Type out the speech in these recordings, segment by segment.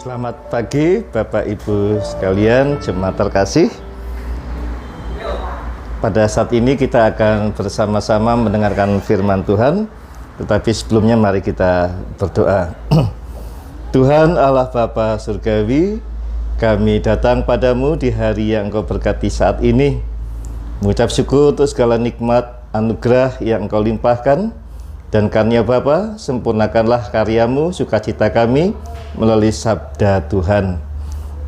Selamat pagi Bapak Ibu sekalian, jemaat terkasih. Pada saat ini kita akan bersama-sama mendengarkan firman Tuhan. Tetapi sebelumnya mari kita berdoa. Tuhan Allah Bapa Surgawi, kami datang padamu di hari yang Engkau berkati saat ini, mengucap syukur untuk segala nikmat anugerah yang Engkau limpahkan. Dan karunia Bapa, sempurnakanlah karyamu, sukacita kami melalui sabda Tuhan.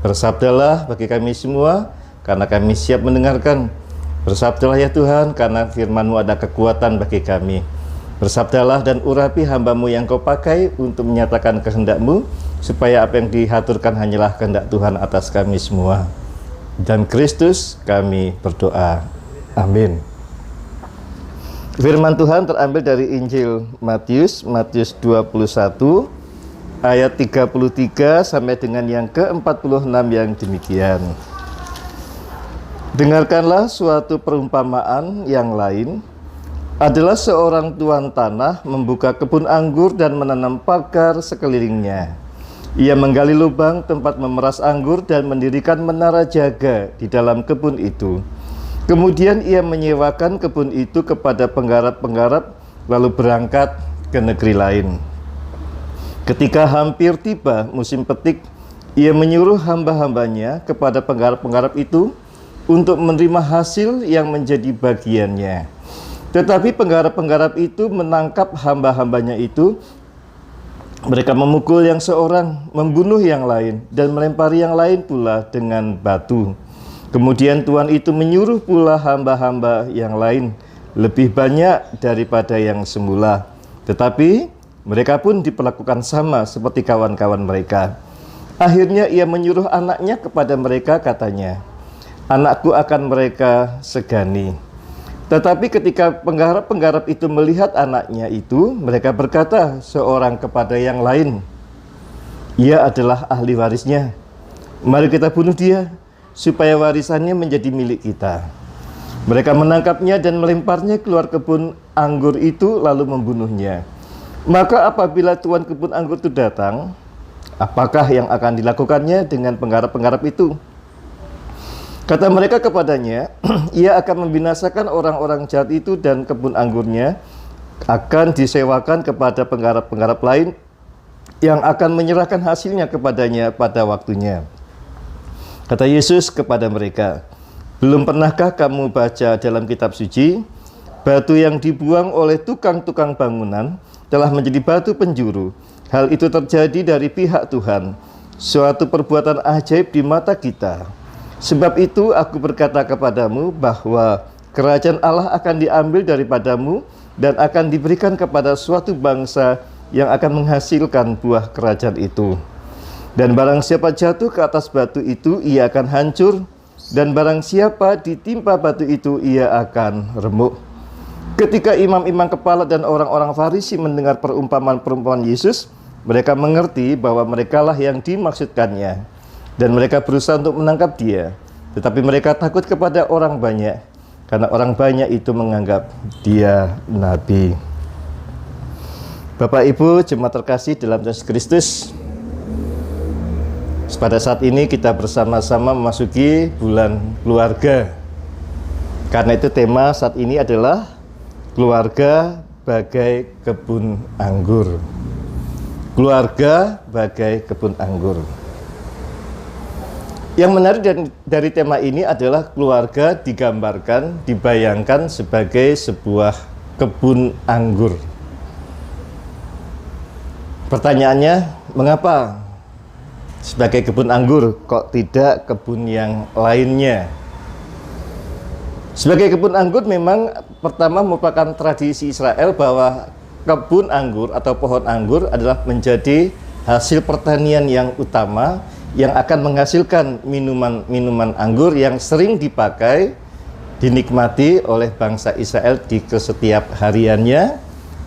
Bersabdalah bagi kami semua, karena kami siap mendengarkan. Bersabdalah ya Tuhan, karena firman-Mu ada kekuatan bagi kami. Bersabdalah dan urapi hamba-Mu yang Kau pakai untuk menyatakan kehendak-Mu, supaya apa yang dihaturkan hanyalah kehendak Tuhan atas kami semua. Dan Kristus kami berdoa. Amin. Firman Tuhan terambil dari Injil Matius 21 ayat 33 sampai dengan yang ke-46 yang demikian. Dengarkanlah suatu perumpamaan yang lain. Adalah seorang tuan tanah membuka kebun anggur dan menanam pagar sekelilingnya. Ia menggali lubang tempat memeras anggur dan mendirikan menara jaga di dalam kebun itu. Kemudian ia menyewakan kebun itu kepada penggarap-penggarap, lalu berangkat ke negeri lain. Ketika hampir tiba musim petik, ia menyuruh hamba-hambanya kepada penggarap-penggarap itu untuk menerima hasil yang menjadi bagiannya. Tetapi penggarap-penggarap itu menangkap hamba-hambanya itu. Mereka memukul yang seorang, membunuh yang lain, dan melempari yang lain pula dengan batu. Kemudian Tuhan itu menyuruh pula hamba-hamba yang lain lebih banyak daripada yang semula. Tetapi mereka pun diperlakukan sama seperti kawan-kawan mereka. Akhirnya ia menyuruh anaknya kepada mereka, katanya, "Anakku akan mereka segani." Tetapi ketika penggarap-penggarap itu melihat anaknya itu, mereka berkata seorang kepada yang lain, "Ia adalah ahli warisnya. Mari kita bunuh dia, supaya warisannya menjadi milik kita." Mereka menangkapnya dan melemparnya keluar kebun anggur itu, lalu membunuhnya. Maka apabila tuan kebun anggur itu datang, apakah yang akan dilakukannya dengan penggarap-penggarap itu? Kata mereka kepadanya, "Ia akan membinasakan orang-orang jahat itu, dan kebun anggurnya akan disewakan kepada penggarap-penggarap lain yang akan menyerahkan hasilnya kepadanya pada waktunya." Kata Yesus kepada mereka, "Belum pernahkah kamu baca dalam kitab suci, batu yang dibuang oleh tukang-tukang bangunan telah menjadi batu penjuru. Hal itu terjadi dari pihak Tuhan, suatu perbuatan ajaib di mata kita. Sebab itu aku berkata kepadamu bahwa kerajaan Allah akan diambil daripadamu dan akan diberikan kepada suatu bangsa yang akan menghasilkan buah kerajaan itu. Dan barang siapa jatuh ke atas batu itu, ia akan hancur, dan barang siapa ditimpa batu itu, ia akan remuk." Ketika imam-imam kepala dan orang-orang Farisi mendengar perumpamaan-perumpamaan Yesus, mereka mengerti bahwa merekalah yang dimaksudkannya, dan mereka berusaha untuk menangkap dia. Tetapi mereka takut kepada orang banyak, karena orang banyak itu menganggap dia nabi. Bapak Ibu jemaat terkasih dalam Yesus Kristus, pada saat ini kita bersama-sama memasuki bulan keluarga. Karena itu tema saat ini adalah keluarga bagai kebun anggur. Keluarga bagai kebun anggur. Yang menarik dari tema ini adalah keluarga digambarkan, dibayangkan sebagai sebuah kebun anggur. Pertanyaannya, mengapa sebagai kebun anggur, kok tidak kebun yang lainnya? Sebagai kebun anggur memang pertama merupakan tradisi Israel bahwa kebun anggur atau pohon anggur adalah menjadi hasil pertanian yang utama yang akan menghasilkan minuman anggur yang sering dipakai, dinikmati oleh bangsa Israel di setiap hariannya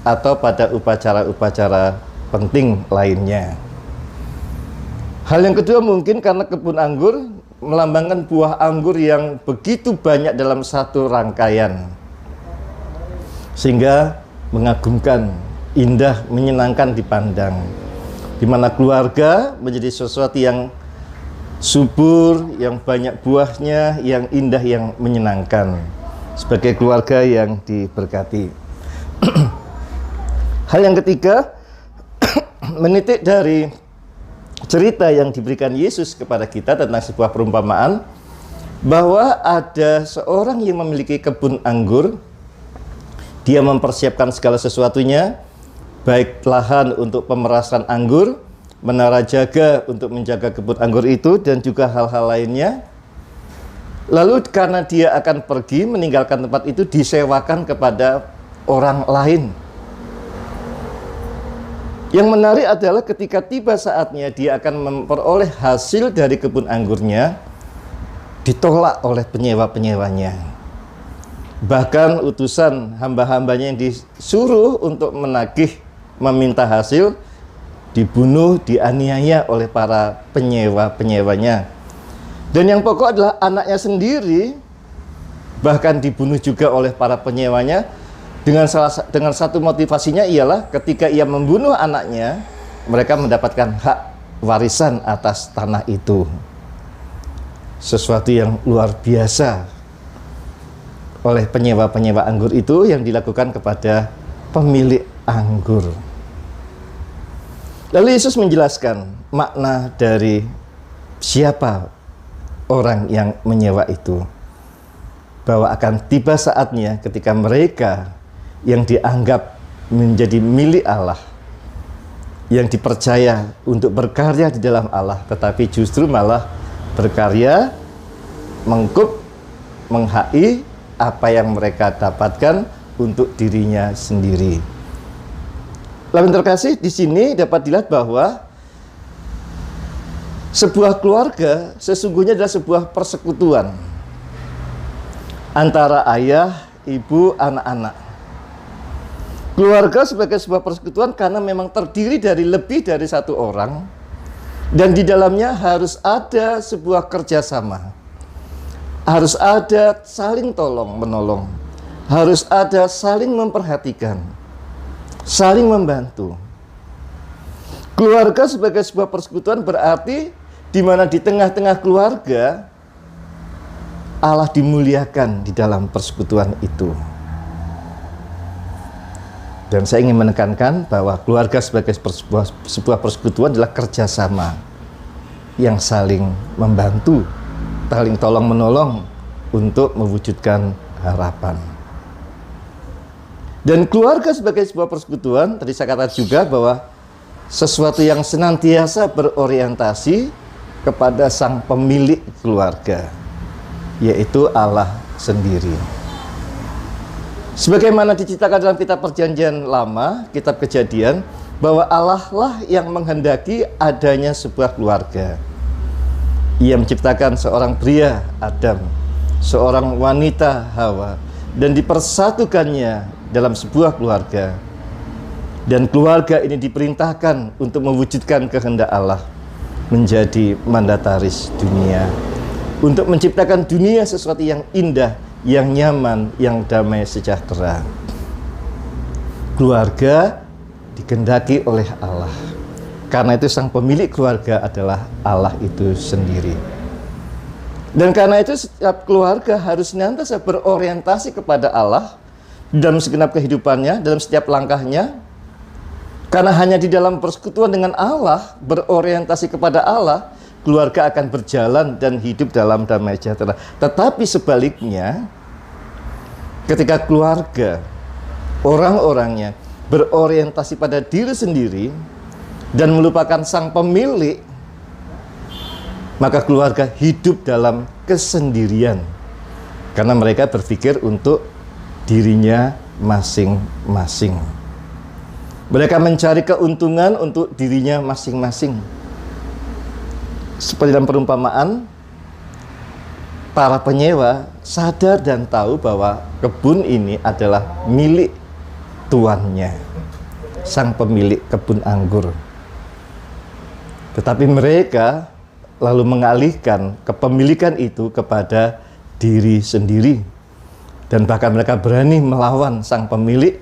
atau pada upacara-upacara penting lainnya. Hal yang kedua mungkin karena kebun anggur melambangkan buah anggur yang begitu banyak dalam satu rangkaian, sehingga mengagumkan, indah, menyenangkan dipandang. di mana keluarga menjadi sesuatu yang subur, yang banyak buahnya, yang indah, yang menyenangkan, sebagai keluarga yang diberkati. Hal yang ketiga, menitik dari cerita yang diberikan Yesus kepada kita tentang sebuah perumpamaan, bahwa ada seorang yang memiliki kebun anggur. Dia mempersiapkan segala sesuatunya, baik lahan untuk pemerasan anggur, menara jaga untuk menjaga kebun anggur itu, dan juga hal-hal lainnya. Lalu karena dia akan pergi meninggalkan tempat itu, disewakan kepada orang lain. Yang menarik adalah ketika tiba saatnya dia akan memperoleh hasil dari kebun anggurnya, ditolak oleh penyewa-penyewanya. Bahkan utusan hamba-hambanya yang disuruh untuk menagih, meminta hasil, dibunuh, dianiaya oleh para penyewa-penyewanya. Dan yang pokok adalah anaknya sendiri bahkan dibunuh juga oleh para penyewanya, dengan satu motivasinya ialah ketika ia membunuh anaknya, mereka mendapatkan hak warisan atas tanah itu. Sesuatu yang luar biasa oleh penyewa-penyewa anggur itu yang dilakukan kepada pemilik anggur. Lalu Yesus menjelaskan makna dari siapa orang yang menyewa itu, bahwa akan tiba saatnya ketika mereka yang dianggap menjadi milik Allah, yang dipercaya untuk berkarya di dalam Allah, tetapi justru malah berkarya mengkup, menghai apa yang mereka dapatkan untuk dirinya sendiri. Lalu terkasih, di sini dapat dilihat bahwa sebuah keluarga sesungguhnya adalah sebuah persekutuan antara ayah, ibu, anak-anak. Keluarga sebagai sebuah persekutuan karena memang terdiri dari lebih dari satu orang, dan di dalamnya harus ada sebuah kerjasama. Harus ada saling tolong-menolong, harus ada saling memperhatikan, saling membantu. Keluarga sebagai sebuah persekutuan berarti di mana di tengah-tengah keluarga Allah dimuliakan di dalam persekutuan itu. Dan saya ingin menekankan bahwa keluarga sebagai sebuah persekutuan adalah kerjasama yang saling membantu, saling tolong-menolong untuk mewujudkan harapan. Dan keluarga sebagai sebuah persekutuan, tadi saya katakan juga bahwa sesuatu yang senantiasa berorientasi kepada sang pemilik keluarga, yaitu Allah sendiri. Sebagaimana diceritakan dalam kitab Perjanjian Lama, kitab Kejadian, bahwa Allah lah yang menghendaki adanya sebuah keluarga. Ia menciptakan seorang pria, Adam, seorang wanita, Hawa, dan dipersatukannya dalam sebuah keluarga. Dan keluarga ini diperintahkan untuk mewujudkan kehendak Allah, menjadi mandataris dunia, untuk menciptakan dunia sesuatu yang indah, yang nyaman, yang damai sejahtera. Keluarga dikehendaki oleh Allah. Karena itu sang pemilik keluarga adalah Allah itu sendiri. Dan karena itu setiap keluarga harus senantiasa berorientasi kepada Allah dalam segenap kehidupannya, dalam setiap langkahnya. Karena hanya di dalam persekutuan dengan Allah, berorientasi kepada Allah, keluarga akan berjalan dan hidup dalam damai sejahtera. Tetapi sebaliknya, ketika keluarga, orang-orangnya berorientasi pada diri sendiri dan melupakan sang pemilik, maka keluarga hidup dalam kesendirian. Karena mereka berpikir untuk dirinya masing-masing. Mereka mencari keuntungan untuk dirinya masing-masing. Seperti dalam perumpamaan, para penyewa sadar dan tahu bahwa kebun ini adalah milik tuannya, sang pemilik kebun anggur. Tetapi mereka lalu mengalihkan kepemilikan itu kepada diri sendiri. Dan bahkan mereka berani melawan sang pemilik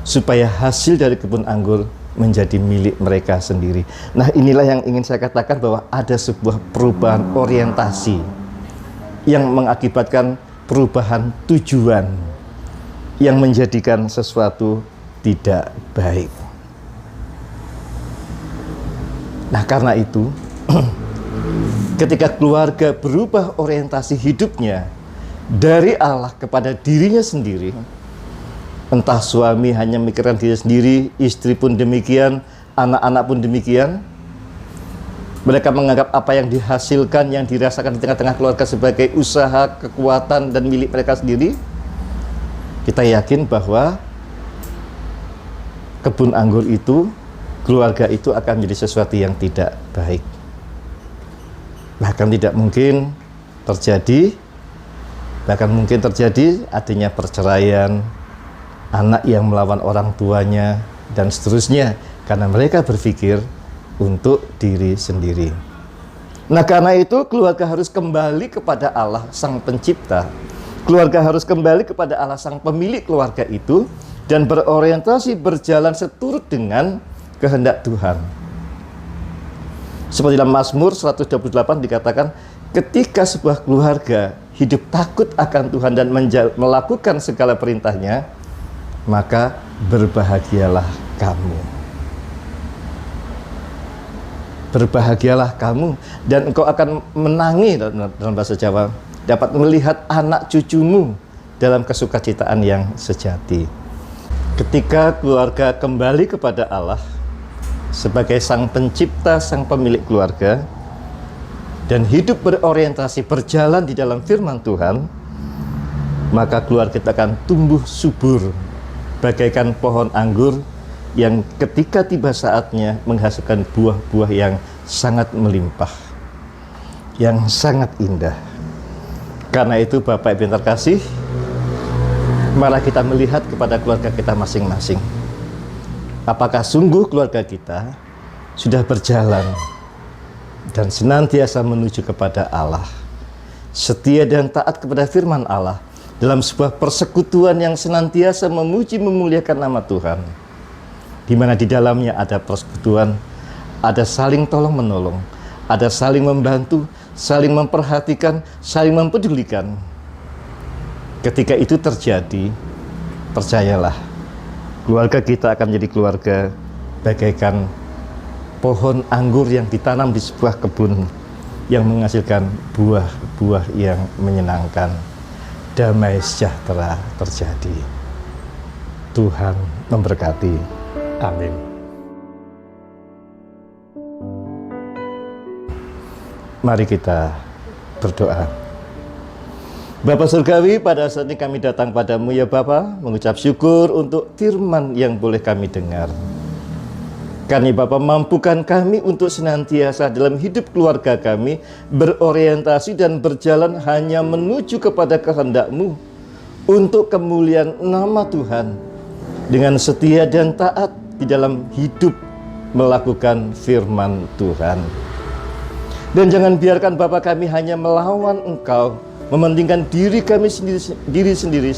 supaya hasil dari kebun anggur menjadi milik mereka sendiri. Nah, inilah yang ingin saya katakan, bahwa ada sebuah perubahan orientasi yang mengakibatkan perubahan tujuan yang menjadikan sesuatu tidak baik. Nah, karena itu ketika keluarga berubah orientasi hidupnya dari Allah kepada dirinya sendiri, entah suami hanya memikirkan diri sendiri, istri pun demikian, anak-anak pun demikian. Mereka menganggap apa yang dihasilkan, yang dirasakan di tengah-tengah keluarga sebagai usaha, kekuatan, dan milik mereka sendiri. Kita yakin bahwa kebun anggur itu, keluarga itu akan menjadi sesuatu yang tidak baik. Bahkan tidak mungkin terjadi, adanya perceraian, anak yang melawan orang tuanya, dan seterusnya, karena mereka berpikir untuk diri sendiri. Nah, karena itu keluarga harus kembali kepada Allah Sang Pencipta. Keluarga harus kembali kepada Allah Sang Pemilik keluarga itu, dan berorientasi berjalan seturut dengan kehendak Tuhan. Seperti dalam Mazmur 128 dikatakan, ketika sebuah keluarga hidup takut akan Tuhan dan melakukan segala perintahnya, maka berbahagialah kamu. Berbahagialah kamu, dan engkau akan menangi, dalam bahasa Jawa, dapat melihat anak cucumu dalam kesukacitaan yang sejati. Ketika keluarga kembali kepada Allah sebagai Sang Pencipta, Sang Pemilik keluarga, dan hidup berorientasi berjalan di dalam firman Tuhan, maka keluarga kita akan tumbuh subur bagaikan pohon anggur yang ketika tiba saatnya menghasilkan buah-buah yang sangat melimpah, yang sangat indah. Karena itu Bapak Ibu yang terkasih, malah kita melihat kepada keluarga kita masing-masing. Apakah sungguh keluarga kita sudah berjalan dan senantiasa menuju kepada Allah, setia dan taat kepada firman Allah, dalam sebuah persekutuan yang senantiasa memuji memuliakan nama Tuhan, di mana di dalamnya ada persekutuan, ada saling tolong menolong, ada saling membantu, saling memperhatikan, saling mempedulikan. Ketika itu terjadi, percayalah, keluarga kita akan menjadi keluarga bagaikan pohon anggur yang ditanam di sebuah kebun yang menghasilkan buah-buah yang menyenangkan. Damai sejahtera terjadi. Tuhan memberkati. Amin. Mari kita berdoa. Bapa Surgawi, pada saat ini kami datang padamu ya Bapa, mengucap syukur untuk firman yang boleh kami dengar. Kami Bapa, mampukan kami untuk senantiasa dalam hidup keluarga kami berorientasi dan berjalan hanya menuju kepada kehendak-Mu untuk kemuliaan nama Tuhan, dengan setia dan taat di dalam hidup melakukan firman Tuhan. Dan jangan biarkan Bapa kami hanya melawan Engkau, mementingkan diri kami sendiri,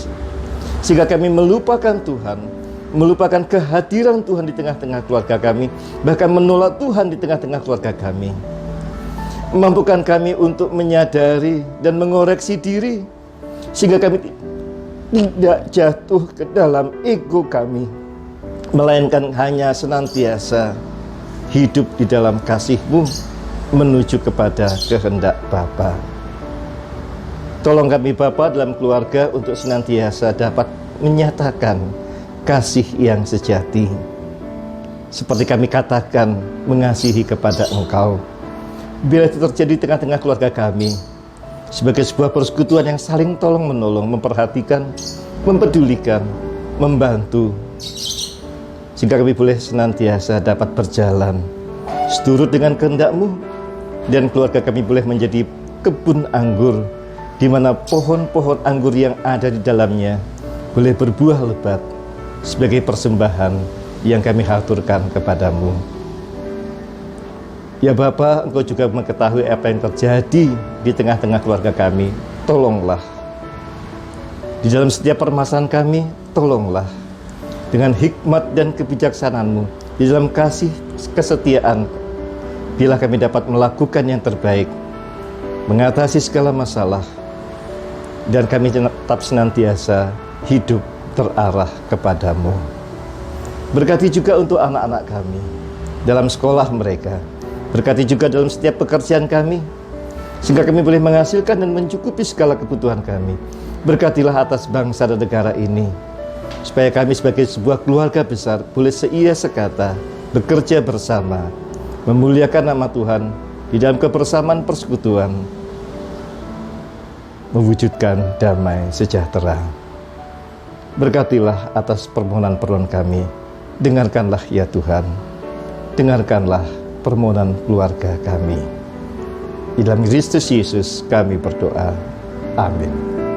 sehingga kami melupakan Tuhan, melupakan kehadiran Tuhan di tengah-tengah keluarga kami, bahkan menolak Tuhan di tengah-tengah keluarga kami. Mampukan kami untuk menyadari dan mengoreksi diri, sehingga kami tidak jatuh ke dalam ego kami, melainkan hanya senantiasa hidup di dalam kasih-Mu menuju kepada kehendak Bapa. Tolong kami Bapa dalam keluarga untuk senantiasa dapat menyatakan kasih yang sejati, seperti kami katakan mengasihi kepada Engkau. Bila itu terjadi di tengah-tengah keluarga kami, sebagai sebuah persekutuan yang saling tolong menolong, memperhatikan, mempedulikan, membantu, sehingga kami boleh senantiasa dapat berjalan seturut dengan kehendak-Mu, dan keluarga kami boleh menjadi kebun anggur, di mana pohon-pohon anggur yang ada di dalamnya boleh berbuah lebat sebagai persembahan yang kami haturkan kepadamu. Ya Bapa, Engkau juga mengetahui apa yang terjadi di tengah-tengah keluarga kami. Tolonglah di dalam setiap permasalahan kami, tolonglah dengan hikmat dan kebijaksanaan-Mu, di dalam kasih kesetiaan, bila kami dapat melakukan yang terbaik, mengatasi segala masalah, dan kami tetap senantiasa hidup terarah kepadamu. Berkati juga untuk anak-anak kami dalam sekolah mereka, berkati juga dalam setiap pekerjaan kami, sehingga kami boleh menghasilkan dan mencukupi segala kebutuhan kami. Berkatilah atas bangsa dan negara ini, supaya kami sebagai sebuah keluarga besar boleh seia sekata, bekerja bersama, memuliakan nama Tuhan di dalam kebersamaan persekutuan, mewujudkan damai sejahtera. Berkatilah atas permohonan-permohonan kami. Dengarkanlah ya Tuhan, dengarkanlah permohonan keluarga kami. Di dalam Kristus Yesus kami berdoa. Amin.